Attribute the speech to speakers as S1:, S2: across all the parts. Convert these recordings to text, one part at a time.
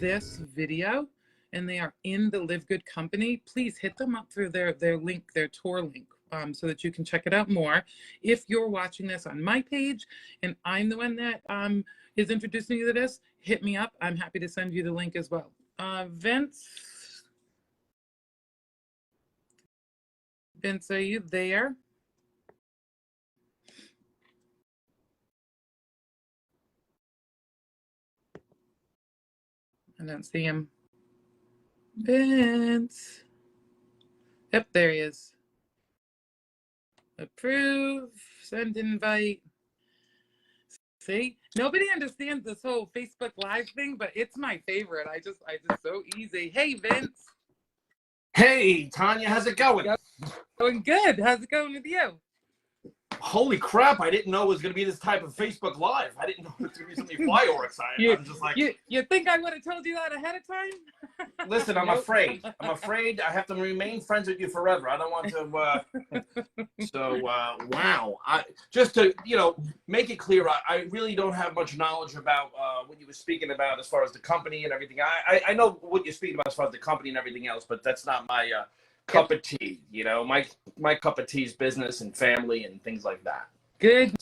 S1: this video and they are in the Live Good company, please hit them up through their link, their tour link, so that you can check it out more. If you're watching this on my page and I'm the one that is introducing you to this, hit me up. I'm happy to send you the link as well. Vince, are you there? I don't see him. Vince. Yep, there he is. Approve, send invite. See, nobody understands this whole Facebook Live thing, but it's my favorite. I just so easy. Hey, Vince.
S2: Hey, Tanya, how's it going?
S1: Going good. How's it going with you?
S2: Holy crap, I didn't know it was going to be this type of Facebook Live. I didn't know it was going to be something fireworks. I'm just like...
S1: You think I would have told you that ahead of time?
S2: Listen, I'm afraid. I'm afraid I have to remain friends with you forever. I don't want to... wow. Just to, make it clear, I really don't have much knowledge about what you were speaking about as far as the company and everything. I know what you're speaking about as far as the company and everything else, but that's not my... cup of tea, my cup of tea is business and family and things like that.
S1: Good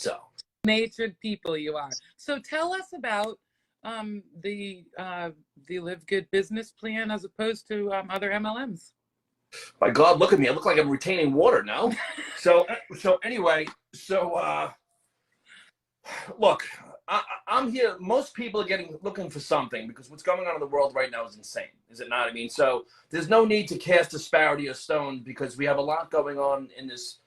S1: natured people you are. So tell us about the Live Good business plan as opposed to other MLMs.
S2: My God, look at me. I look like I'm retaining water now. So anyway, look, I'm here. Most people are looking for something because what's going on in the world right now is insane. Is it not? I mean, so there's no need to cast disparity or stone because we have a lot going on in this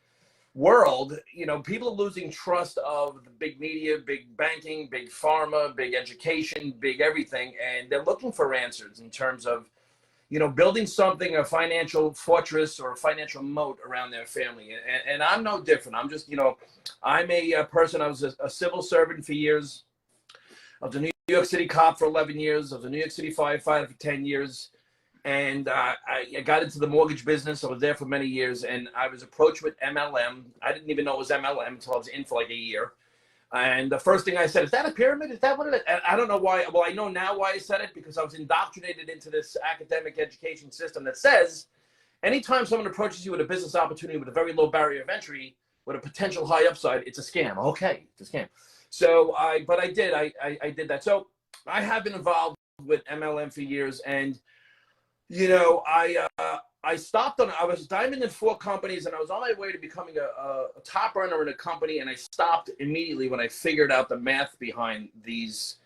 S2: world. People are losing trust of the big media, big banking, big pharma, big education, big everything. And they're looking for answers in terms of, building something, a financial fortress or a financial moat around their family. And I'm no different. I'm just, I'm a person, I was a civil servant for years. I was a New York City cop for 11 years. I was a New York City firefighter for 10 years. And I got into the mortgage business. I was there for many years. And I was approached with MLM. I didn't even know it was MLM until I was in for like a year. And the first thing I said, is that a pyramid? Is that what it is? And I don't know why. Well, I know now why I said it, because I was indoctrinated into this academic education system that says anytime someone approaches you with a business opportunity with a very low barrier of entry, with a potential high upside, it's a scam. Okay, it's a scam. So I did that. So I have been involved with MLM for years. And, I stopped I was diamond in 4 companies, and I was on my way to becoming a top earner in a company, and I stopped immediately when I figured out the math behind these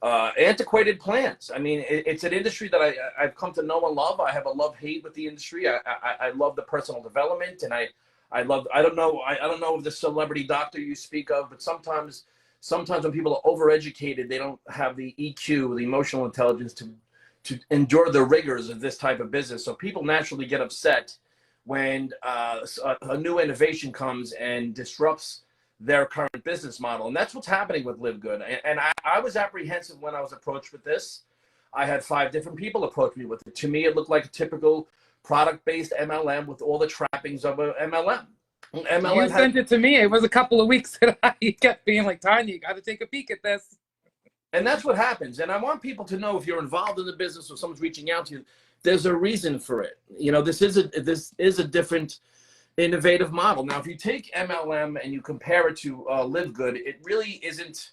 S2: antiquated plans. I mean, it's an industry that I've come to know and love. I have a love-hate with the industry. I love the personal development, and I don't know if the celebrity doctor you speak of, but sometimes when people are overeducated, they don't have the EQ, the emotional intelligence to endure the rigors of this type of business. So people naturally get upset when a new innovation comes and disrupts their current business model. And that's what's happening with Live Good. And I was apprehensive when I was approached with this. I had 5 different people approach me with it. To me, it looked like a typical product-based MLM with all the trappings of a MLM.
S1: You sent it to me. It was a couple of weeks that I kept being like, Tanya, you got to take a peek at this.
S2: And that's what happens. And I want people to know, if you're involved in the business or someone's reaching out to you, there's a reason for it. This is a different, innovative model. Now, if you take MLM and you compare it to Live Good, it really isn't.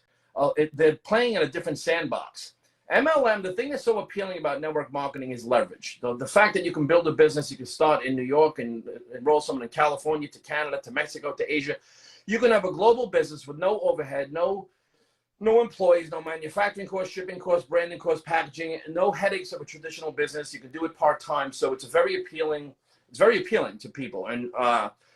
S2: They're playing in a different sandbox. MLM, the thing that's so appealing about network marketing is leverage. The fact that you can build a business, you can start in New York and enroll someone in California to Canada to Mexico to Asia. You can have a global business with no overhead, no employees, no manufacturing costs, shipping costs, branding costs, packaging, no headaches of a traditional business. You can do it part-time. So it's very appealing to people. And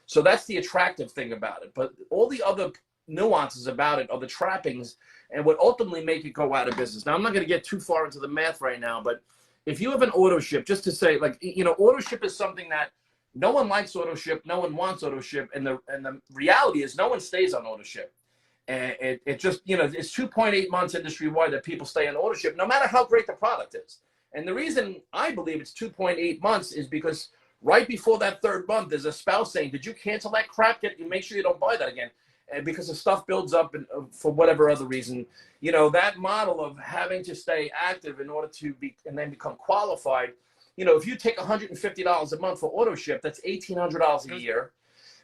S2: so that's the attractive thing about it. But all the other nuances about it are the trappings and what ultimately make it go out of business. Now, I'm not going to get too far into the math right now, but if you have an auto ship, just to say, auto ship is something that no one likes auto ship, no one wants auto ship. And the reality is no one stays on auto ship. And it just, it's 2.8 months industry-wide that people stay on auto ship, no matter how great the product is. And the reason I believe it's 2.8 months is because right before that 3rd month, there's a spouse saying, did you cancel that crap? Make sure you don't buy that again. and because the stuff builds up and for whatever other reason, you know, that model of having to stay active in order to be and then become qualified, you know, if you take $150 a month for auto ship, that's $1,800 a year.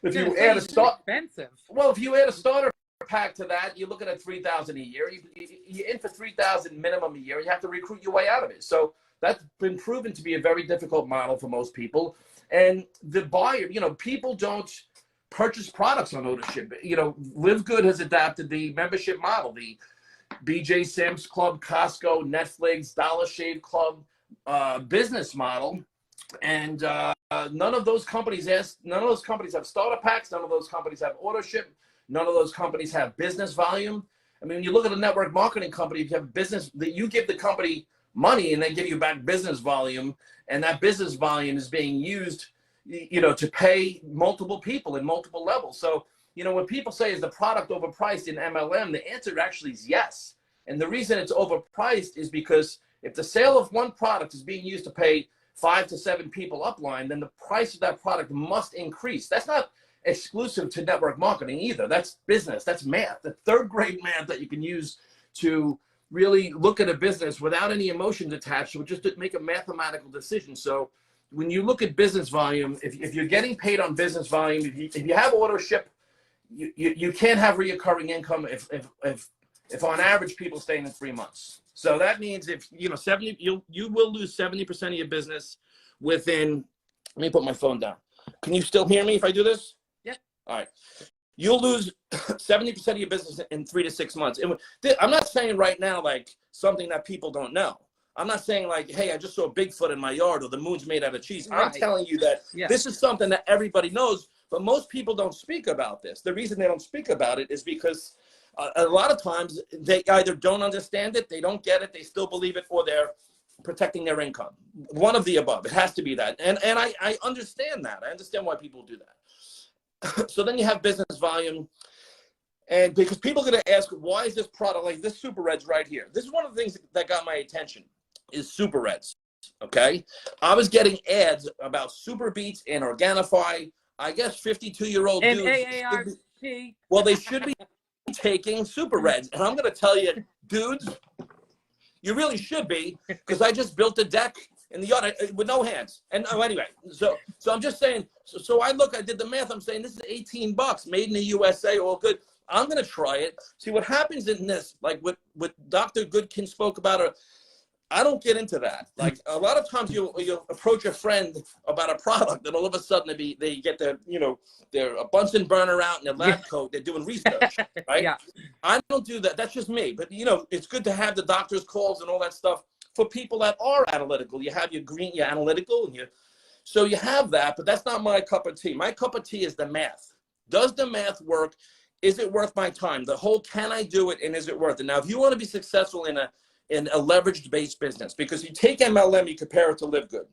S2: If you add a start,
S1: expensive.
S2: well, if you add a starter pack to that, you're looking at $3,000 a year. You're in for $3,000 minimum a year. You have to recruit your way out of it. So that's been proven to be a very difficult model for most people. And the buyer, you know, people don't purchase products on ownership. You know, Live Good has adapted the membership model, the BJ Sam's Club, Costco, Netflix, Dollar Shave Club business model. And none of those companies have starter packs. None of those companies have auto ship. None of those companies have business volume. I mean, when you look at a network marketing company, if you have business, that you give the company money and they give you back business volume, and that business volume is being used, you know, to pay multiple people in multiple levels. So, you know, when people say, is the product overpriced in MLM, the answer actually is yes. And the reason it's overpriced is because if the sale of one product is being used to pay 5 to 7 people upline, then the price of that product must increase. That's not exclusive to network marketing either. That's business. That's math. The third grade math that you can use to really look at a business without any emotions attached, but just to make a mathematical decision. So when you look at business volume, if you're getting paid on business volume, if you have auto ship, you can't have reoccurring income if on average people stay in 3 months. So that means if, you know, you will lose 70% of your business within, let me put my phone down. Can you still hear me if I do this?
S1: Yep.
S2: All right. You'll lose 70% of your business in 3 to 6 months. And I'm not saying right now, like, something that people don't know. I'm not saying like, hey, I just saw Bigfoot in my yard or the moon's made out of cheese. Right. I'm telling you that This is something that everybody knows, but most people don't speak about this. The reason they don't speak about it is because a lot of times they either don't understand it, they don't get it, they still believe it, or they're protecting their income. One of the above. It has to be that. And I understand that. I understand why people do that. So then you have business volume. And because people are going to ask, why is this product like this Super Reds right here? This is one of the things that got my attention is Super Reds. Okay. I was getting ads about Super Beats and Organifi. I guess 52-year-old
S1: and
S2: dudes.
S1: AARP.
S2: Well, they should be taking Super Reds. And I'm going to tell you, dudes, you really should be, because I just built a deck in the yard with no hands. And anyway, so I'm just saying, so I did the math. I'm saying this is $18, made in the USA, all good. I'm going to try it. See what happens in this, like what Dr. Goodkin spoke about. I don't get into that. Like a lot of times you'll approach a friend about a product and all of a sudden they get their, you know, their a Bunsen burner out in their lab coat. They're doing research, right? Yeah. I don't do that. That's just me. But, you know, it's good to have the doctor's calls and all that stuff for people that are analytical. You have your analytical, and so you have that, but that's not my cup of tea. My cup of tea is the math. Does the math work? Is it worth my time? The whole, can I do it, and is it worth it? Now, if you want to be successful in a leveraged based business, because you take MLM, you compare it to Live Good.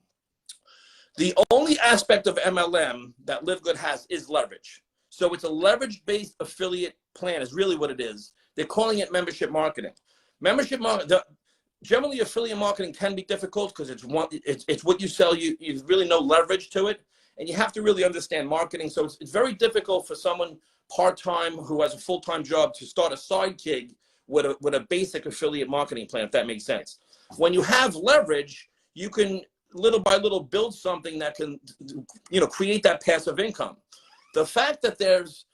S2: The only aspect of MLM that Live Good has is leverage. So it's a leverage based affiliate plan is really what it is. They're calling it membership marketing. Generally affiliate marketing can be difficult because it's what you sell. You really no leverage to it, and you have to really understand marketing. So it's very difficult for someone part-time who has a full-time job to start a side gig with a basic affiliate marketing plan, if that makes sense. When you have leverage, you can little by little build something that can, you know, create that passive income. The fact that there's,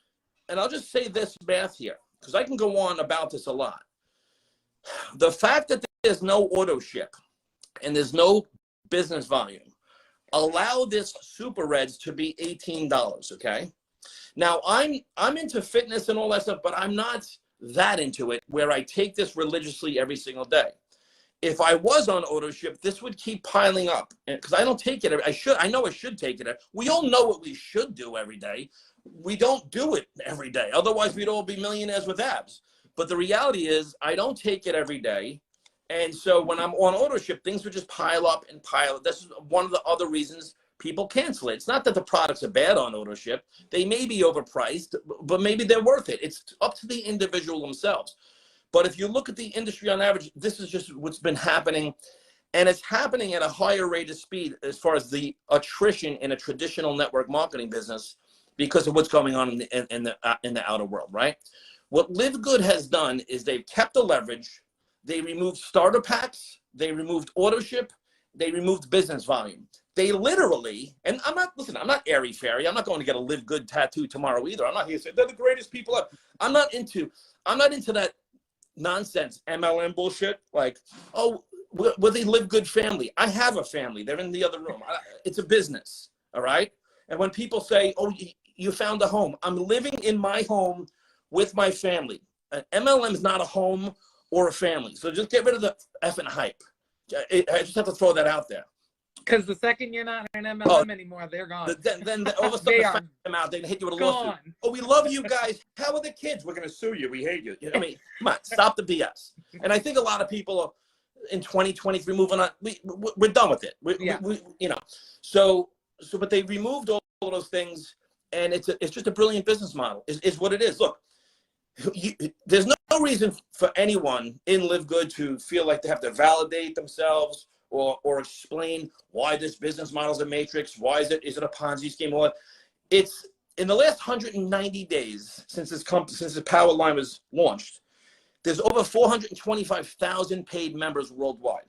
S2: and I'll just say this math here, because I can go on about this a lot. The fact that there's no auto ship and there's no business volume allow this Super Reds to be $18, okay? Now, I'm into fitness and all that stuff, but I'm not that into it where I take this religiously every single day. If I was on auto ship, this would keep piling up because I don't take it. I know I should take it. We all know what we should do every day. We don't do it every day. Otherwise, we'd all be millionaires with abs. But the reality is I don't take it every day. And so when I'm on auto ship, things would just pile up and pile up. This is one of the other reasons people cancel it. It's not that the products are bad on auto ship. They may be overpriced, but maybe they're worth it. It's up to the individual themselves. But if you look at the industry on average, this is just what's been happening. And it's happening at a higher rate of speed as far as the attrition in a traditional network marketing business because of what's going on in the outer world, right? What Live Good has done is they've kept the leverage. They removed starter packs. They removed auto ship. They removed business volume. They literally, and I'm not airy fairy. I'm not going to get a Live Good tattoo tomorrow either. I'm not here to say they're the greatest people ever. I'm not into that nonsense MLM bullshit. Like, oh, we're the Live Good family. I have a family. They're in the other room. It's a business, all right? And when people say, oh, you found a home, I'm living in my home with my family. An MLM is not a home or a family. So just get rid of the effing hype. I just have to throw that out there.
S1: Because the second you're not an MLM anymore, they're gone.
S2: Then all of a sudden, the come out, they hit you with a lawsuit. Oh, we love you guys. How are the kids? We're going to sue you. We hate you. I mean, come on, stop the BS. And I think a lot of people are in 2023 moving on. We're done with it. We but they removed all those things, and it's just a brilliant business model. Is what it is. Look, there's no reason for anyone in Live Good to feel like they have to validate themselves or explain why this business model is a matrix. Why is it a Ponzi scheme? Or it's in the last 190 days since this power line was launched, there's over 425,000 paid members worldwide.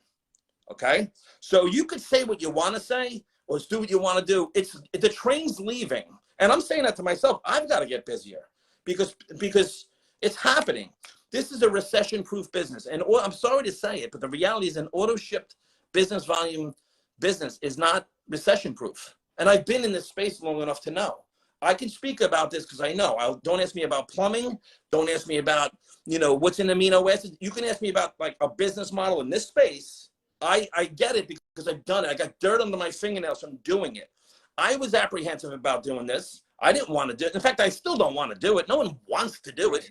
S2: Okay, so you could say what you want to say or do what you want to do. The train's leaving, and I'm saying that to myself. I've got to get busier because it's happening. This is a recession-proof business, and I'm sorry to say it, but the reality is an auto-shipped business volume business is not recession-proof. And I've been in this space long enough to know. I can speak about this because I know. Don't ask me about plumbing. Don't ask me about what's in amino acids. You can ask me about like a business model in this space. I get it because I've done it. I got dirt under my fingernails from doing it. I was apprehensive about doing this. I didn't want to do it. In fact, I still don't want to do it. No one wants to do it.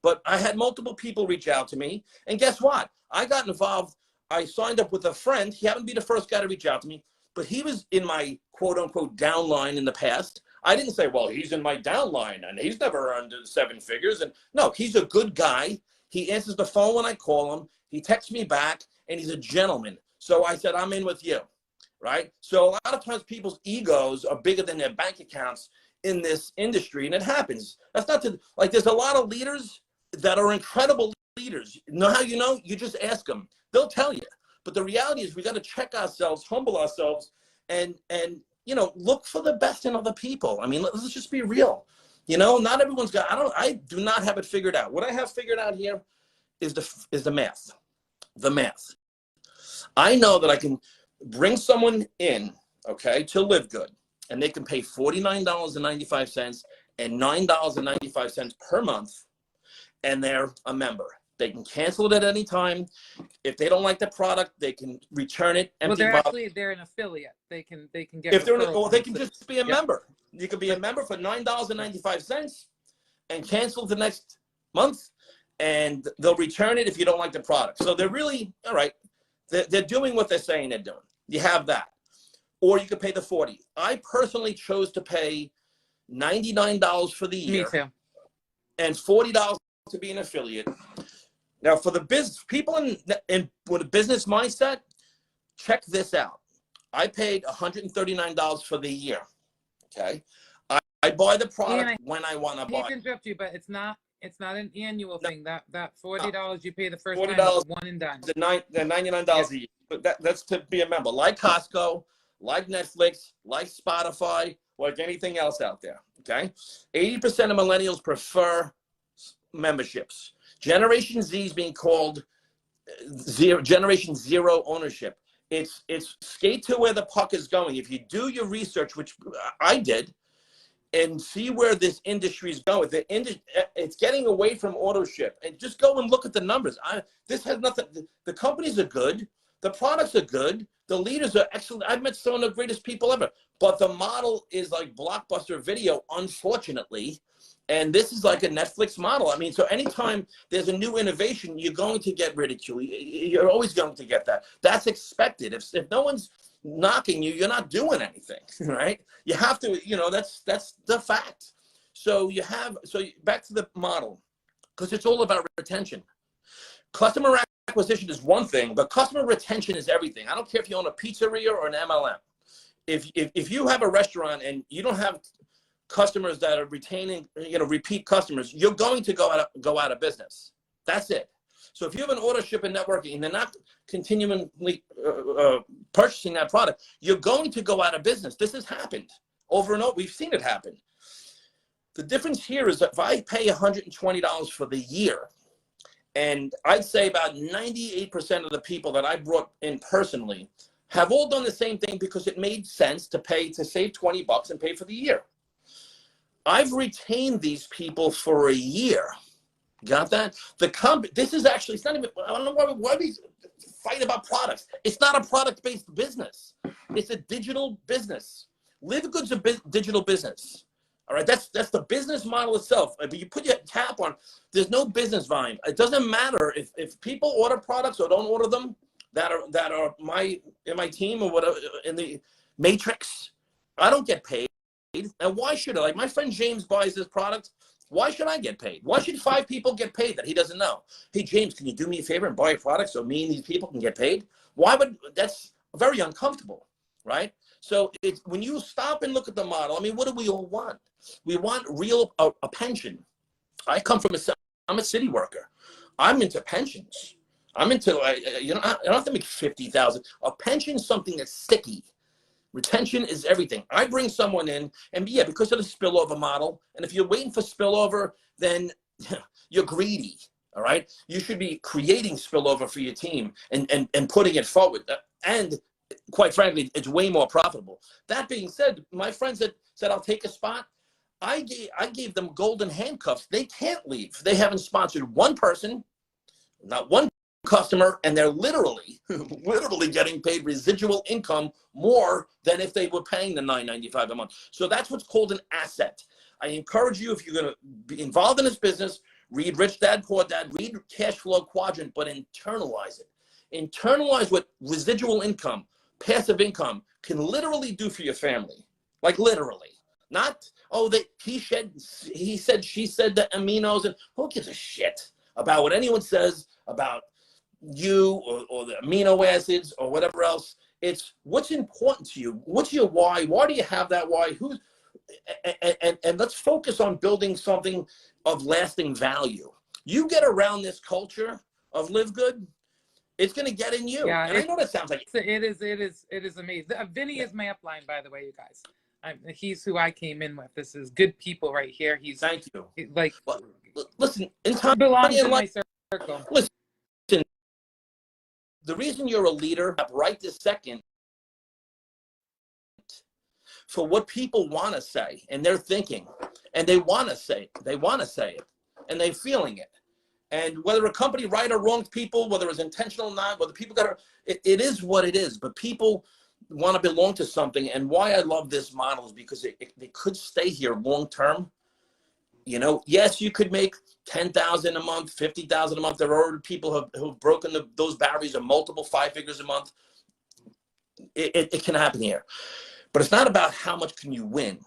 S2: But I had multiple people reach out to me. And guess what? I got involved. I signed up with a friend. He happened to be the first guy to reach out to me. But he was in my quote-unquote downline in the past. I didn't say, well, he's in my downline and he's never earned 7 figures. And no, he's a good guy. He answers the phone when I call him. He texts me back, and he's a gentleman. So I said, I'm in with you, right? So a lot of times people's egos are bigger than their bank accounts in this industry, and it happens. That's not there's a lot of leaders that are incredible leaders. You know how you know? You just ask them. They'll tell you. But the reality is we got to check ourselves, humble ourselves, and look for the best in other people. I mean, let's just be real. Not everyone's got, I do not have it figured out. What I have figured out here is the math. The math. I know that I can bring someone in, okay, to Live Good, and they can pay $49.95 and $9.95 per month, and they're a member. They can cancel it at any time. If they don't like the product, they can return it.
S1: They're an affiliate. They can get.
S2: If they can just be a member. You could be a member for $9.95 and cancel the next month, and they'll return it if you don't like the product. So they're really all right. They're doing what they're saying they're doing. You have that, or you could pay the $40. I personally chose to pay $99 for the year.
S1: Me too.
S2: And $40 to be an affiliate. Now, for the business people with a business mindset, check this out. I paid $139 for the year. Okay, I buy the product when I want to buy.
S1: I can interrupt you, but it's not an annual thing. That $40 you pay the first
S2: $40
S1: time, one and done.
S2: The $99 a year. But that's to be a member, like Costco, like Netflix, like Spotify, like anything else out there. Okay, 80% of millennials prefer memberships. Generation Z is being called Generation Zero ownership. It's skate to where the puck is going. If you do your research, which I did, and see where this industry is going, it's getting away from auto ship. And just go and look at the numbers. This has nothing. The companies are good. The products are good. The leaders are excellent. I've met some of the greatest people ever. But the model is like Blockbuster Video, unfortunately. And this is like a Netflix model. I mean, so anytime there's a new innovation, you're going to get ridicule. You're always going to get that. That's expected. If no one's knocking you, you're not doing anything, right? You have to, that's the fact. So back to the model, because it's all about retention. Customer acquisition is one thing, but customer retention is everything. I don't care if you own a pizzeria or an MLM. If you have a restaurant and you don't have customers that are retaining, repeat customers, you're going to go out of business. That's it. So if you have an auto ship and networking and they're not continually purchasing that product, you're going to go out of business. This has happened over and over. We've seen it happen. The difference here is that if I pay $120 for the year, and I'd say about 98% of the people that I brought in personally have all done the same thing because it made sense to save $20 and pay for the year. I've retained these people for a year. Got that? This is actually, it's not even, I don't know why we fight about products. It's not a product-based business. It's a digital business. LiveGood's a digital business. All right, that's the business model itself. If you put your cap on, there's no business volume. It doesn't matter if people order products or don't order them that are in my team or whatever in the matrix. I don't get paid. And why should I? Like my friend James buys this product. Why should I get paid? Why should 5 people get paid that he doesn't know? Hey, James, can you do me a favor and buy a product so me and these people can get paid? That's very uncomfortable, right? So when you stop and look at the model, I mean, what do we all want? We want a pension. I'm a city worker. I'm into pensions. I'm into, I don't have to make 50,000. A pension is something that's sticky. Retention is everything. I bring someone in, and yeah, because of the spillover model, and if you're waiting for spillover, then you're greedy, all right? You should be creating spillover for your team and putting it forward. And quite frankly, it's way more profitable. That being said, my friends that said, I'll take a spot, I gave them golden handcuffs. They can't leave. They haven't sponsored one person, not one customer, and they're literally getting paid residual income more than if they were paying the $9.95 a month. So that's what's called an asset. I encourage you, if you're going to be involved in this business, read Rich Dad, Poor Dad, read Cash Flow Quadrant, but internalize it. Internalize what residual income, passive income can literally do for your family. Like literally. Not, he said, she said the aminos, and who gives a shit about what anyone says about you or the amino acids or whatever else. It's what's important to you. What's your why? Why do you have that why? And let's focus on building something of lasting value. You get around this culture of Live Good, it's going to get in you.
S1: Yeah,
S2: and I know that sounds like
S1: it is amazing. Vinny is my upline, by the way, you guys. He's who I came in with. This is good people right here.
S2: Thank you.
S1: Listen,
S2: in time,
S1: belongs in my circle.
S2: Listen, the reason you're a leader right this second for what people want to say, and they're thinking, and they want to say it, and they're feeling it. And whether a company right or wronged people, whether it's intentional or not, whether people it is what it is. But people want to belong to something, and why I love this model is because they could stay here long term. Yes, you could make $10,000 a month, $50,000 a month. There are people who've broken those barriers of multiple 5 figures a month. It can happen here, but it's not about how much can you win.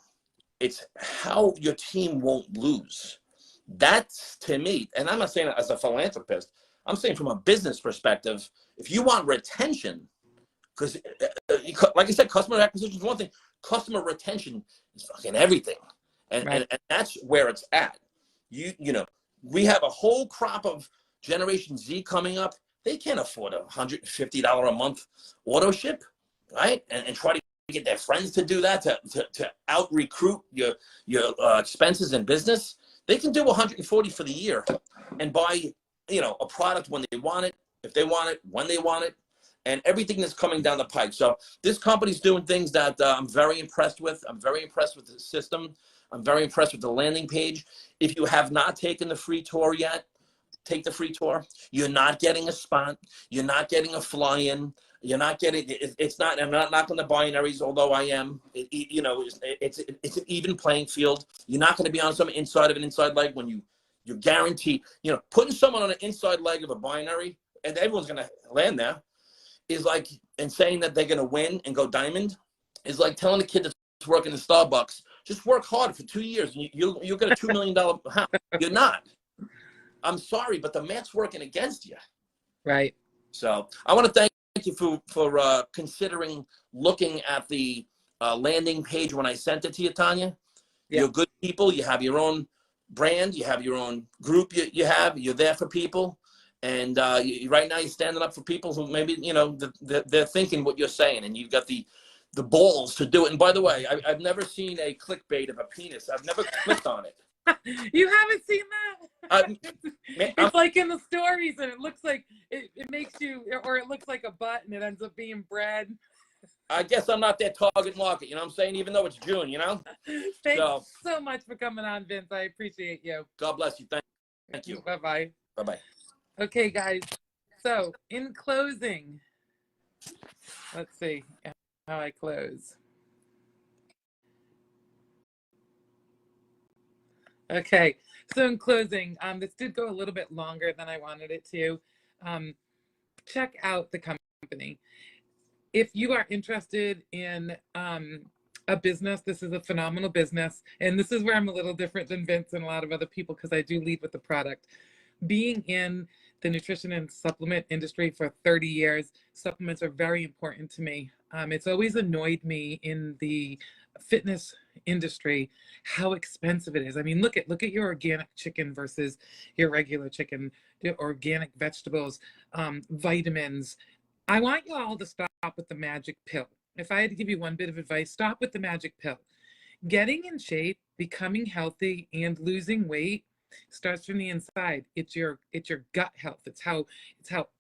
S2: It's how your team won't lose. That's, to me, and I'm not saying it as a philanthropist, I'm saying from a business perspective, if you want retention, because like I said, customer acquisition is one thing, customer retention is fucking everything. And that's where it's at. We have a whole crop of Generation Z coming up. They can't afford a $150 a month auto ship, right? And try to get their friends to do that to out recruit your expenses in business. They can do $140 for the year and buy a product when they want it, if they want it, when they want it, and everything that's coming down the pike. So this company's doing things that I'm very impressed with. I'm very impressed with the system. I'm very impressed with the landing page. If you have not taken the free tour yet, take the free tour. You're not getting a spot. You're not getting a fly-in. You're not getting, it's not, I'm not knocking the binaries, although I am. It's an even playing field. You're not going to be on some inside of an inside leg when you're guaranteed, putting someone on an inside leg of a binary, and everyone's going to land there, is like, and saying that they're going to win and go diamond, is like telling a kid that's working in Starbucks, just work hard for 2 years and you'll get a $2 million house. You're not. I'm sorry, but the math's working against you.
S1: Right.
S2: So I want to thank you for considering looking at the landing page when I sent it to you, Tanya.
S1: Yeah.
S2: You're good people. You have your own brand. You have your own group. You're there for people. And right now you're standing up for people who maybe, they're thinking what you're saying, and you've got the balls to do it. And by the way, I've never seen a clickbait of a penis. I've never clicked on it.
S1: You haven't seen that?
S2: I'm
S1: It's like in the stories, and it looks like it makes you, or it looks like a butt, and it ends up being bread.
S2: I guess I'm not their target market, you know what I'm saying? Even though it's June,
S1: Thanks so much for coming on, Vince. I appreciate you.
S2: God bless you. Thank you.
S1: Bye-bye.
S2: Bye-bye.
S1: Okay, guys. So in closing, let's see how I close. Okay. So in closing, this did go a little bit longer than I wanted it to. Check out the company. If you are interested in a business, this is a phenomenal business. And this is where I'm a little different than Vince and a lot of other people, because I do lead with the product. Being in the nutrition and supplement industry for 30 years, supplements are very important to me. It's always annoyed me in the fitness industry how expensive it is. I mean, look at your organic chicken versus your regular chicken, organic vegetables, vitamins. I want you all to stop with the magic pill. If I had to give you one bit of advice, stop with the magic pill. Getting in shape, becoming healthy, and losing weight starts from the inside. It's your gut health. It's how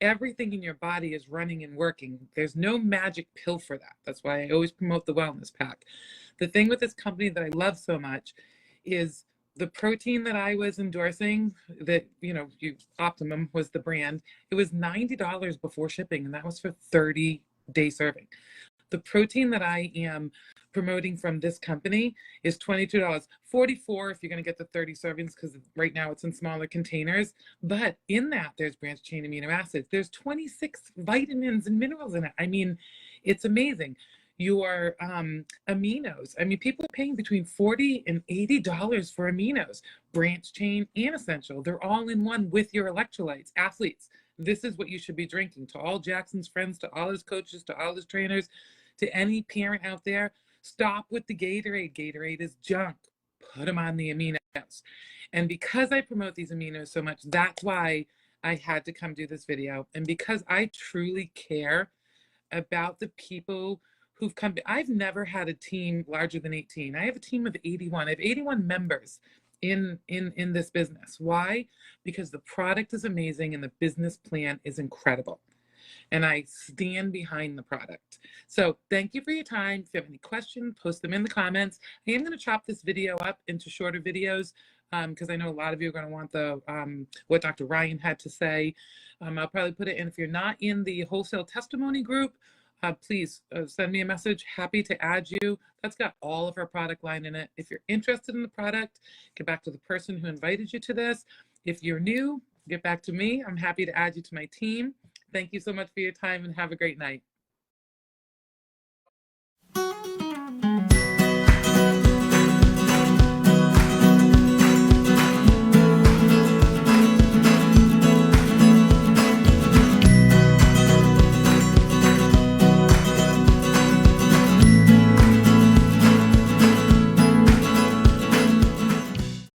S1: everything in your body is running and working. There's no magic pill for that. That's why I always promote the wellness pack. The thing with this company that I love so much is the protein that I was endorsing, that Optimum was the brand. It was $90 before shipping, and that was for 30-day serving. The protein that I am promoting from this company is $22, $44 if you're going to get the 30 servings, because right now it's in smaller containers. But in that, there's branched chain amino acids. There's 26 vitamins and minerals in it. I mean, it's amazing. Your aminos. I mean, people are paying between $40 and $80 for aminos, branched chain and essential. They're all in one with your electrolytes. Athletes, this is what you should be drinking. To all Jackson's friends, to all his coaches, to all his trainers, to any parent out there, stop with the Gatorade. Gatorade is junk. Put them on the aminos. And because I promote these aminos so much, that's why I had to come do this video. And because I truly care about the people who've come. I've never had a team larger than 18. I have a team of 81. I have 81 members in this business. Why? Because the product is amazing and the business plan is incredible. And I stand behind the product. So thank you for your time. If you have any questions, post them in the comments. I am going to chop this video up into shorter videos, because I know a lot of you are going to want the what Dr. Ryan had to say. I'll probably put it in. If you're not in the wholesale testimony group, please send me a message. Happy to add you. That's got all of our product line in it. If you're interested in the product, get back to the person who invited you to this. If you're new, get back to me. I'm happy to add you to my team. Thank you so much for your time, and have a great night.